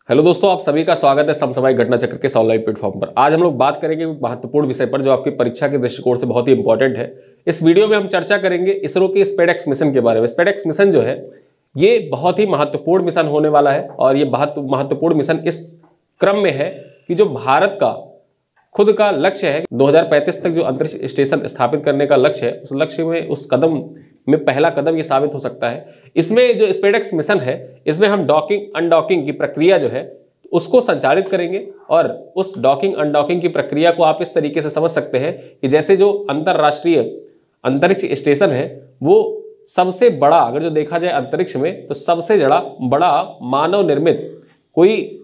Hello दोस्तों, आप सभी का स्वागत है समसामयिक घटना चक्र के ऑनलाइन प्लेटफॉर्म पर। आज हम लोग बात करेंगे महत्वपूर्ण विषय पर जो आपकी परीक्षा के दृष्टिकोण से बहुत ही इंपॉर्टेंट है। इस वीडियो में हम चर्चा करेंगे इसरो के स्पेडएक्स मिशन के बारे में। स्पेडएक्स मिशन जो है ये बहुत ही महत्वपूर्ण मिशन होने वाला है और ये बहुत महत्वपूर्ण मिशन इस क्रम में है कि जो भारत का खुद का लक्ष्य है 2035 तक जो अंतरिक्ष स्टेशन स्थापित करने का लक्ष्य है, उस लक्ष्य में उस कदम में पहला कदम ये साबित हो सकता है। इसमें जो स्पेडएक्स मिशन है इसमें हम डॉकिंग अनडॉकिंग की प्रक्रिया जो है उसको संचालित करेंगे और उस डॉकिंग अनडॉकिंग की प्रक्रिया को आप इस तरीके से समझ सकते हैं कि जैसे जो अंतरराष्ट्रीय अंतरिक्ष स्टेशन है वो सबसे बड़ा, अगर जो देखा जाए अंतरिक्ष में तो सबसे बड़ा मानव निर्मित कोई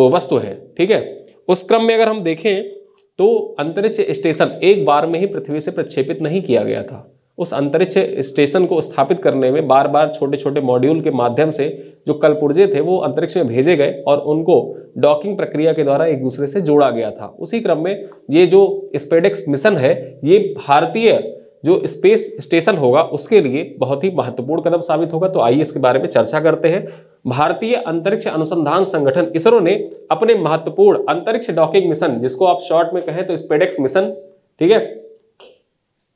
वस्तु है, ठीक है। उस क्रम में अगर हम देखें तो अंतरिक्ष स्टेशन एक बार में ही पृथ्वी से प्रक्षेपित नहीं किया गया था। उस अंतरिक्ष स्टेशन को स्थापित करने में बार बार छोटे छोटे मॉड्यूल के माध्यम से जो कलपुर्जे थे वो अंतरिक्ष में भेजे गए और उनको डॉकिंग प्रक्रिया के द्वारा एक दूसरे से जोड़ा गया था। उसी क्रम में ये जो स्पेडएक्स मिशन है ये भारतीय जो स्पेस स्टेशन होगा उसके लिए बहुत ही महत्वपूर्ण कदम साबित होगा। तो आइए इसके बारे में चर्चा करते हैं। भारतीय अंतरिक्ष अनुसंधान संगठन इसरो ने अपने महत्वपूर्ण अंतरिक्ष डॉकिंग मिशन, जिसको आप शॉर्ट में कहें तो स्पेडएक्स मिशन, ठीक है,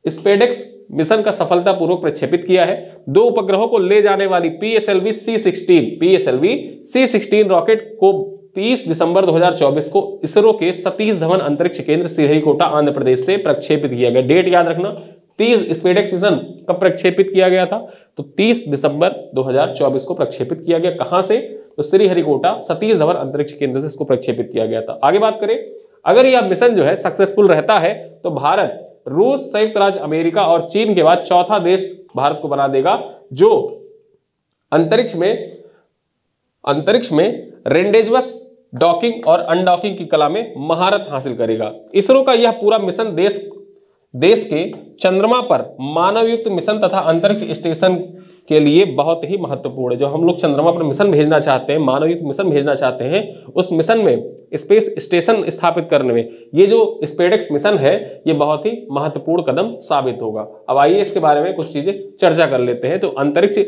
स्पेडएक्स मिशन का सफलतापूर्वक प्रक्षेपित किया है। 2 उपग्रहों को ले जाने वाली PSLV C-16 रॉकेट को 30 दिसंबर 2024 को इसरो के सतीश धवन अंतरिक्ष केंद्र श्रीहरिकोटा आंध्र प्रदेश से प्रक्षेपित किया गया। डेट याद रखना, 30 स्पेडएक्स मिशन कब प्रक्षेपित किया गया था तो 30 दिसंबर 2024 को प्रक्षेपित किया गया। कहां से? तो श्रीहरिकोटा सतीश धवन अंतरिक्ष केंद्र से इसको प्रक्षेपित किया गया था। आगे बात करें, अगर यह मिशन जो है सक्सेसफुल रहता है तो भारत, रूस, संयुक्त राज्य अमेरिका और चीन के बाद चौथा देश भारत को बना देगा जो अंतरिक्ष में रेंडेजवस डॉकिंग और अनडॉकिंग की कला में महारत हासिल करेगा। इसरो का यह पूरा मिशन देश के चंद्रमा पर मानवयुक्त मिशन तथा अंतरिक्ष स्टेशन के लिए बहुत ही महत्वपूर्ण है। जो हम लोग चंद्रमा पर मिशन भेजना चाहते हैं, मानवयुक्त मिशन भेजना चाहते हैं, उस मिशन में स्पेस स्टेशन स्थापित करने में ये जो स्पेडएक्स मिशन है ये बहुत ही महत्वपूर्ण कदम साबित होगा। अब आइए इसके बारे में कुछ चीजें चर्चा कर लेते हैं। तो अंतरिक्ष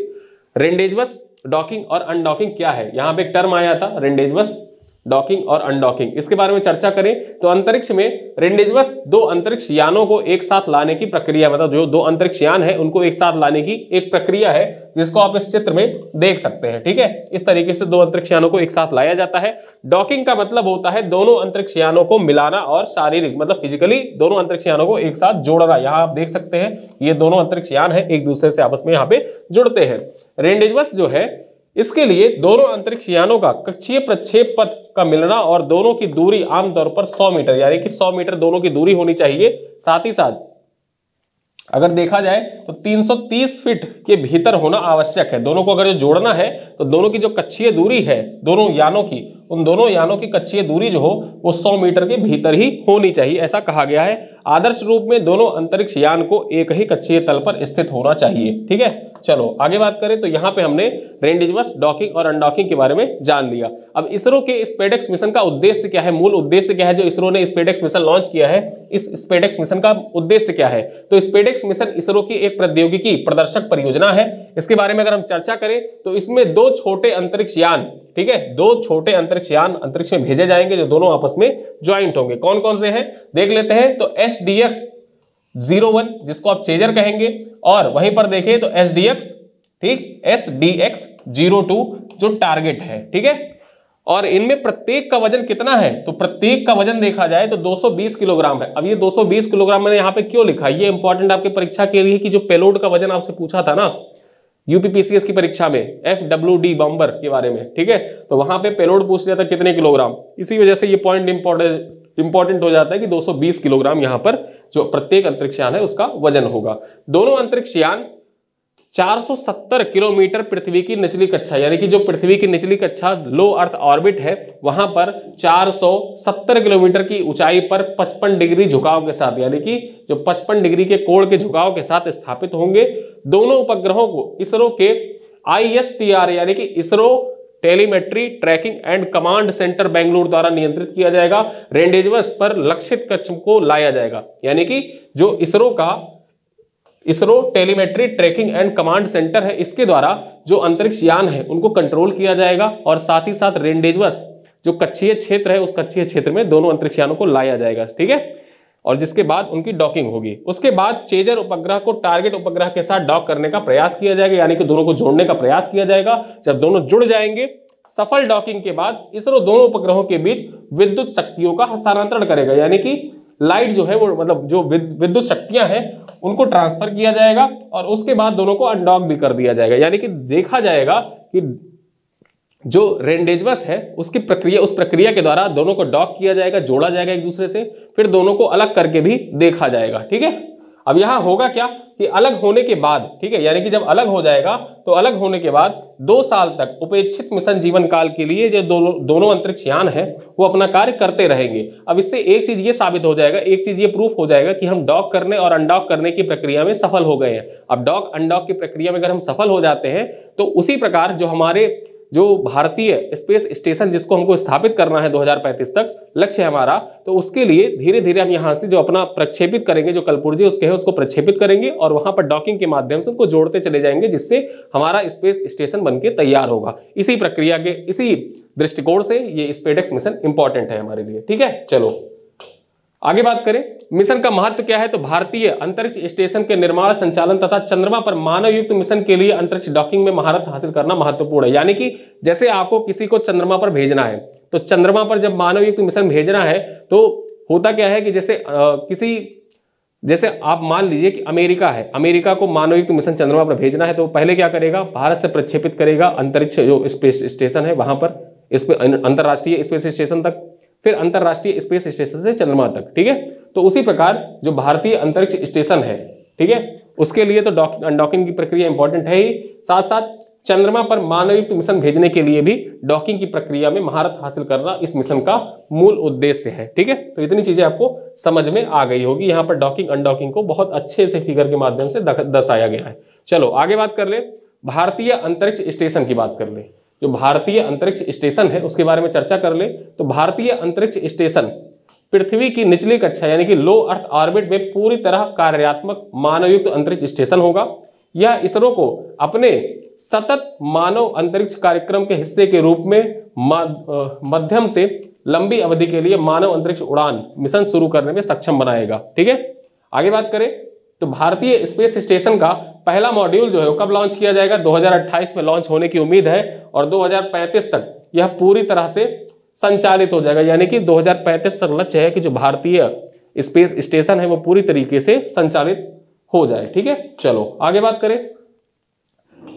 रेंडेजवस डॉकिंग और अनडॉकिंग क्या है? यहाँ पे एक टर्म आया था रेंडेजवस डॉकिंग और अनडॉकिंग, इसके बारे में चर्चा करें तो अंतरिक्ष में रेंडेजवस 2 अंतरिक्ष यानों को एक साथ लाने की प्रक्रिया, मतलब जो 2 अंतरिक्ष यान है उनको एक साथ लाने की एक प्रक्रिया है जिसको आप इस चित्र में देख सकते हैं, ठीक है। इस तरीके से 2 अंतरिक्ष यानों को एक साथ लाया जाता है। डॉकिंग का मतलब होता है दोनों अंतरिक्ष यानों को मिलाना और शारीरिक मतलब फिजिकली दोनों अंतरिक्ष यानों को एक साथ जोड़ना। यहाँ आप देख सकते हैं ये दोनों अंतरिक्ष यान है एक दूसरे से आपस में यहाँ पे जुड़ते हैं। रेंडेजवस जो है इसके लिए दोनों अंतरिक्ष यानों का कक्षीय प्रक्षेप पथ का मिलना और दोनों की दूरी आमतौर पर 100 मीटर, यानी कि 100 मीटर दोनों की दूरी होनी चाहिए। साथ ही साथ अगर देखा जाए तो 330 फीट के भीतर होना आवश्यक है। दोनों को अगर जो जोड़ना है तो दोनों की जो कक्षीय दूरी है दोनों यानों की, उन दोनों यानों की कक्षीय दूरी जो हो वो 100 मीटर के भीतर ही होनी चाहिए, ऐसा कहा गया है। आदर्श रूप में दोनों अंतरिक्ष यान को एक ही कक्षीय तल पर स्थित होना चाहिए, ठीक है। चलो आगे बात करें तो यहाँ पे हमने रेंडेजवस डॉकिंग और अनडॉकिंग के बारे में जान लिया। अब इसरो के स्पेडएक्स मिशन का उद्देश्य क्या है, मूल उद्देश्य क्या है? जो इसरो ने स्पेडएक्स मिशन लॉन्च किया है, इस स्पेडएक्स मिशन का उद्देश्य क्या है? तो स्पेडएक्स मिशन इसरो की एक प्रौद्योगिकी प्रदर्शक परियोजना है। इसके बारे में अगर हम चर्चा करें तो इसमें 2 छोटे अंतरिक्ष यान, ठीक है, 2 छोटे अंतरिक्ष यान अंतरिक्ष में भेजे जाएंगे जो दोनों आपस में ज्वाइंट होंगे। कौन कौन से हैं देख लेते हैं। तो SDX-01 जिसको आप चेजर कहेंगे, और वहीं पर देखें तो SDX-02 जो टारगेट है, ठीक है। और इनमें प्रत्येक का वजन कितना है? तो प्रत्येक का वजन देखा जाए तो 220 किलोग्राम है। अब ये 220 किलोग्राम मैंने यहाँ पे क्यों लिखा? ये इंपॉर्टेंट आपके परीक्षा के लिए कि जो पेलोड का वजन आपसे पूछा था ना यूपीपीसीएस की परीक्षा में FWD बॉम्बर के बारे में, ठीक है, तो वहां पे पेलोड पूछ लिया था कितने किलोग्राम। इसी वजह से ये पॉइंट इंपॉर्टेंट हो जाता है कि 220 किलोग्राम यहाँ पर जो प्रत्येक अंतरिक्ष यान है उसका वजन होगा। दोनों अंतरिक्ष यान 470 किलोमीटर पृथ्वी की निचली कक्षा, यानी कि जो पृथ्वी की निचली कक्षा लो अर्थ ऑर्बिट है वहां पर 470 किलोमीटर की ऊंचाई पर 55 डिग्री झुकाव के साथ, यानी कि जो 55 डिग्री के कोण के झुकाव के साथ स्थापित होंगे। दोनों उपग्रहों को इसरो के ISTR यानी कि ISRO telemetry tracking and command centre Bengaluru द्वारा नियंत्रित किया जाएगा। रेंडेजवस पर लक्षित कक्ष को लाया जाएगा, यानी कि जो इसरो का ISRO telemetry tracking and command centre है, इसके द्वारा जो अंतरिक्ष यान है उनको कंट्रोल किया जाएगा और साथ ही साथ रेंडेजवस जो कक्षीय क्षेत्र है उस कक्षीय क्षेत्र में दोनों अंतरिक्ष यानों को लाया जाएगा, ठीक है। और जिसके बाद उनकी डॉकिंग होगी। उसके बाद चेजर उपग्रह को टारगेट उपग्रह के साथ डॉक करने का प्रयास किया जाएगा, यानी कि दोनों को जोड़ने का प्रयास किया जाएगा। जब दोनों जुड़ जाएंगे, सफल डॉकिंग के बाद इसरो दोनों उपग्रहों के बीच विद्युत शक्तियों का हस्तांतरण करेगा, यानी कि लाइट जो है वो मतलब जो विद्युत शक्तियां हैं उनको ट्रांसफर किया जाएगा और उसके बाद दोनों को अनडॉक भी कर दिया जाएगा। यानी कि देखा जाएगा कि जो रेंडेजवस है उसकी प्रक्रिया, उस प्रक्रिया के द्वारा दोनों को डॉक किया जाएगा, जोड़ा जाएगा एक दूसरे से, फिर दोनों को अलग करके भी देखा जाएगा, ठीक है। अब यहां होगा क्या कि अलग होने के बाद, ठीक है, यानी कि जब अलग हो जाएगा तो अलग होने के बाद 2 साल तक उपेक्षित मिशन जीवन काल के लिए जो दोनों अंतरिक्ष यान है वो अपना कार्य करते रहेंगे। अब इससे एक चीज ये साबित हो जाएगा, एक चीज ये प्रूफ हो जाएगा कि हम डॉक करने और अनडॉक करने की प्रक्रिया में सफल हो गए हैं। अब डॉक अनडॉक की प्रक्रिया में अगर हम सफल हो जाते हैं तो उसी प्रकार जो हमारे जो भारतीय स्पेस स्टेशन जिसको हमको स्थापित करना है 2035 तक लक्ष्य है हमारा, तो उसके लिए धीरे धीरे हम यहाँ से जो अपना प्रक्षेपित करेंगे, जो कलपुर्जे उसके है उसको प्रक्षेपित करेंगे और वहां पर डॉकिंग के माध्यम से उनको जोड़ते चले जाएंगे, जिससे हमारा स्पेस स्टेशन बनके तैयार होगा। इसी प्रक्रिया के इसी दृष्टिकोण से ये स्पेसएक्स मिशन इंपॉर्टेंट है हमारे लिए, ठीक है। चलो आगे बात करें, मिशन का महत्व क्या है, तो भारतीय अंतरिक्ष स्टेशन के निर्माण, संचालन तथा चंद्रमा पर मानव युक्त मिशन के लिए अंतरिक्ष डॉकिंग में महारत हासिल करना महत्वपूर्ण है। यानी कि जैसे आपको किसी को चंद्रमा पर भेजना है, तो चंद्रमा पर जब मानव युक्त मिशन भेजना है तो होता क्या है कि जैसे आप मान लीजिए कि अमेरिका है, अमेरिका को मानव युक्त मिशन चंद्रमा पर भेजना है तो पहले क्या करेगा, भारत से प्रक्षेपित करेगा अंतरिक्ष जो स्पेस स्टेशन है वहां पर, इस अंतरराष्ट्रीय स्पेस स्टेशन तक, फिर अंतरराष्ट्रीय स्पेस स्टेशन से चंद्रमा तक, ठीक है। तो उसी प्रकार जो भारतीय अंतरिक्ष स्टेशन है, ठीक है, उसके लिए तो अनडॉकिंग की प्रक्रिया इंपॉर्टेंट है ही, साथ साथ चंद्रमा पर मानवयुक्त मिशन भेजने के लिए भी डॉकिंग की प्रक्रिया में महारत हासिल करना इस मिशन का मूल उद्देश्य है, ठीक है। तो इतनी चीजें आपको समझ में आ गई होगी। यहाँ पर डॉकिंग अनडॉकिंग को बहुत अच्छे से फिगर के माध्यम से दर्शाया गया है। चलो आगे बात कर ले, भारतीय अंतरिक्ष स्टेशन की बात कर ले। जो भारतीय अंतरिक्ष स्टेशन है उसके बारे में चर्चा कर ले, तो भारतीय अंतरिक्ष स्टेशन पृथ्वी की निचली कक्षा यानी कि लो अर्थ ऑर्बिट में पूरी तरह कार्यात्मक मानवयुक्त अंतरिक्ष स्टेशन होगा। यह इसरो को अपने सतत मानव अंतरिक्ष कार्यक्रम के हिस्से के रूप में मध्यम से लंबी अवधि के लिए मानव अंतरिक्ष उड़ान मिशन शुरू करने में सक्षम बनाएगा, ठीक है। आगे बात करें तो भारतीय स्पेस स्टेशन का पहला मॉड्यूल जो है वो कब लॉन्च किया जाएगा, 2028 में लॉन्च होने की उम्मीद है और 2035 तक यह पूरी तरह से संचालित हो जाएगा। यानी कि 2035 तक लक्ष्य है कि जो भारतीय स्पेस स्टेशन है वो पूरी तरीके से संचालित हो जाए, ठीक है। चलो आगे बात करें,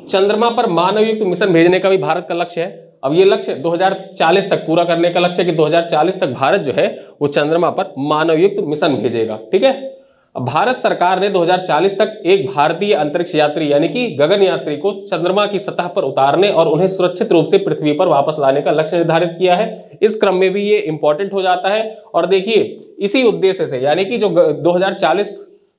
चंद्रमा पर मानवयुक्त मिशन भेजने का भी भारत का लक्ष्य है। अब ये लक्ष्य 2040 तक पूरा करने का लक्ष्य है कि 2040 तक भारत जो है वो चंद्रमा पर मानवयुक्त मिशन भेजेगा, ठीक है। भारत सरकार ने 2040 तक एक भारतीय अंतरिक्ष यात्री यानी कि गगन यात्री को चंद्रमा की सतह पर उतारने और उन्हें सुरक्षित रूप से पृथ्वी पर वापस लाने का लक्ष्य निर्धारित किया है। इस क्रम में भी ये इंपॉर्टेंट हो जाता है। और देखिए इसी उद्देश्य से यानी कि जो 2040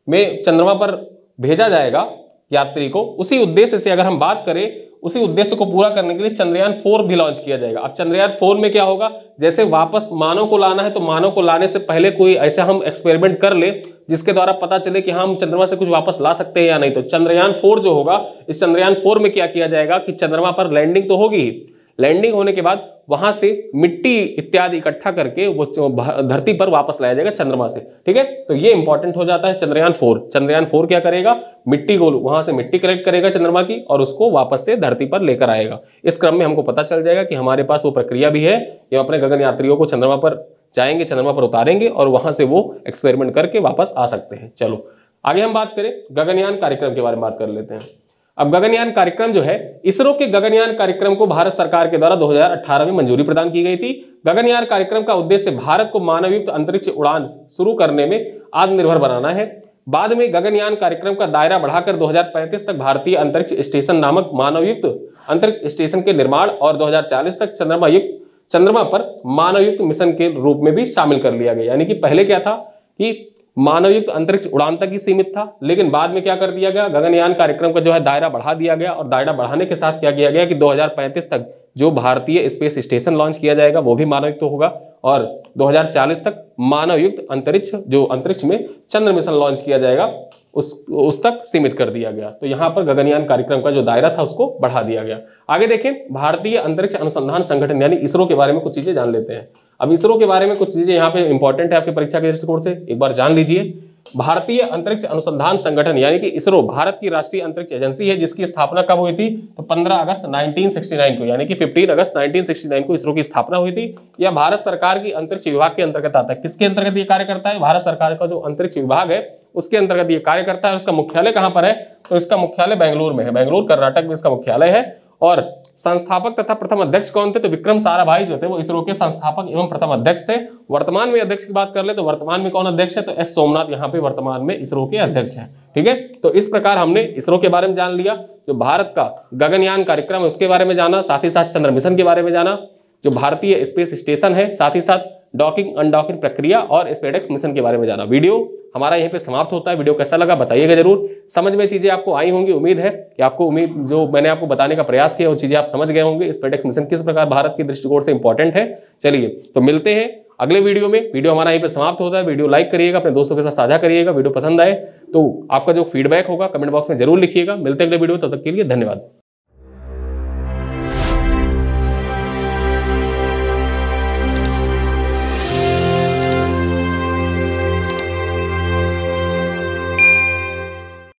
में चंद्रमा पर भेजा जाएगा यात्री को, उसी उद्देश्य से अगर हम बात करें, उसी उद्देश्य को पूरा करने के लिए चंद्रयान 4 भी लॉन्च किया जाएगा। अब चंद्रयान 4 में क्या होगा, जैसे वापस मानव को लाना है तो मानव को लाने से पहले कोई ऐसा हम एक्सपेरिमेंट कर ले जिसके द्वारा पता चले कि हम चंद्रमा से कुछ वापस ला सकते हैं या नहीं। तो चंद्रयान 4 जो होगा, इस चंद्रयान 4 में क्या किया जाएगा कि चंद्रमा पर लैंडिंग तो होगी ही, लैंडिंग होने के बाद वहां से मिट्टी इत्यादि इकट्ठा करके वो धरती पर वापस लाया जाएगा चंद्रमा से, ठीक है। तो ये इंपॉर्टेंट हो जाता है चंद्रयान 4। चंद्रयान 4 क्या करेगा, मिट्टी को वहां से मिट्टी कलेक्ट करेगा चंद्रमा की और उसको वापस से धरती पर लेकर आएगा। इस क्रम में हमको पता चल जाएगा कि हमारे पास वो प्रक्रिया भी है, ये अपने गगन यात्रियों को चंद्रमा पर जाएंगे, चंद्रमा पर उतारेंगे और वहां से वो एक्सपेरिमेंट करके वापस आ सकते हैं। चलो आगे हम बात करें, गगनयान कार्यक्रम के बारे में बात कर लेते हैं। अब गगनयान कार्यक्रम जो है, इसरो के गगनयान कार्यक्रम को भारत सरकार के द्वारा 2018 में मंजूरी प्रदान की गई थी। गगनयान कार्यक्रम का उद्देश्य भारत को मानवयुक्त अंतरिक्ष उड़ान शुरू करने में आत्मनिर्भर बनाना है। बाद में गगनयान कार्यक्रम का दायरा बढ़ाकर 2035 तक भारतीय अंतरिक्ष स्टेशन नामक मानवयुक्त अंतरिक्ष स्टेशन के निर्माण और 2040 तक चंद्रमा पर मानवयुक्त मिशन के रूप में भी शामिल कर लिया गया। यानी कि पहले क्या था कि मानवयुक्त अंतरिक्ष उड़ान तक ही सीमित था, लेकिन बाद में क्या कर दिया गया, गगनयान कार्यक्रम का जो है दायरा बढ़ा दिया गया और दायरा बढ़ाने के साथ क्या किया गया कि 2035 तक जो भारतीय स्पेस स्टेशन लॉन्च किया जाएगा वो भी मानवयुक्त होगा और 2040 तक मानव युक्त अंतरिक्ष जो अंतरिक्ष में चंद्र मिशन लॉन्च किया जाएगा उस तक सीमित कर दिया गया। तो यहाँ पर गगनयान कार्यक्रम का जो दायरा था उसको बढ़ा दिया गया। आगे देखें, भारतीय अंतरिक्ष अनुसंधान संगठन यानी इसरो के बारे में कुछ चीजें जान लेते हैं। अब इसरो के बारे में कुछ चीजें यहाँ पे इंपॉर्टेंट है आपकी परीक्षा के दृष्टिकोण से, एक बार जान लीजिए। भारतीय अंतरिक्ष अनुसंधान संगठन यानी कि इसरो भारत की राष्ट्रीय अंतरिक्ष एजेंसी है, जिसकी स्थापना कब हुई थी? तो 15 अगस्त 1969 को, यानी कि 15 अगस्त 1969 को इसरो की स्थापना हुई थी। यह भारत सरकार की अंतरिक्ष विभाग के अंतर्गत आता है। किसके अंतर्गत ये कार्य करता है? भारत सरकार का जो अंतरिक्ष विभाग है उसके अंतर्गत ये कार्य करता है। उसका मुख्यालय कहां पर है? तो इसका मुख्यालय बेंगलुरु में है, बेंगलुरु कर्नाटक में इसका मुख्यालय है। और संस्थापक तथा प्रथम अध्यक्ष कौन थे? तो विक्रम साराभाई जो थे वो इसरो के संस्थापक एवं प्रथम अध्यक्ष थे। वर्तमान में अध्यक्ष की बात कर ले तो वर्तमान में कौन अध्यक्ष है? तो एस सोमनाथ यहाँ पे वर्तमान में इसरो के अध्यक्ष हैं। ठीक है, तो इस प्रकार हमने इसरो के बारे में जान लिया, जो भारत का गगनयान कार्यक्रम है उसके बारे में जाना, साथ ही साथ चंद्र मिशन के बारे में जाना, जो भारतीय स्पेस स्टेशन है, साथ ही साथ डॉकिंग अनडॉकिंग प्रक्रिया और स्पेसएक्स मिशन के बारे में जाना। वीडियो हमारा यहीं पे समाप्त होता है। वीडियो कैसा लगा बताइएगा जरूर। समझ में चीजें आपको आई होंगी, उम्मीद है कि आपको जो मैंने आपको बताने का प्रयास किया वो चीजें आप समझ गए होंगे। स्पेसएक्स मिशन किस प्रकार भारत के दृष्टिकोण से इंपॉर्टेंट है। चलिए तो मिलते हैं अगले वीडियो में। वीडियो हमारा यहीं पे समाप्त होता है। वीडियो लाइक करिएगा, अपने दोस्तों के साथ साझा करिएगा। वीडियो पसंद आए तो आपका जो फीडबैक होगा कमेंट बॉक्स में जरूर लिखिएगा। मिलते हैं अगले वीडियो, तब तक के लिए धन्यवाद।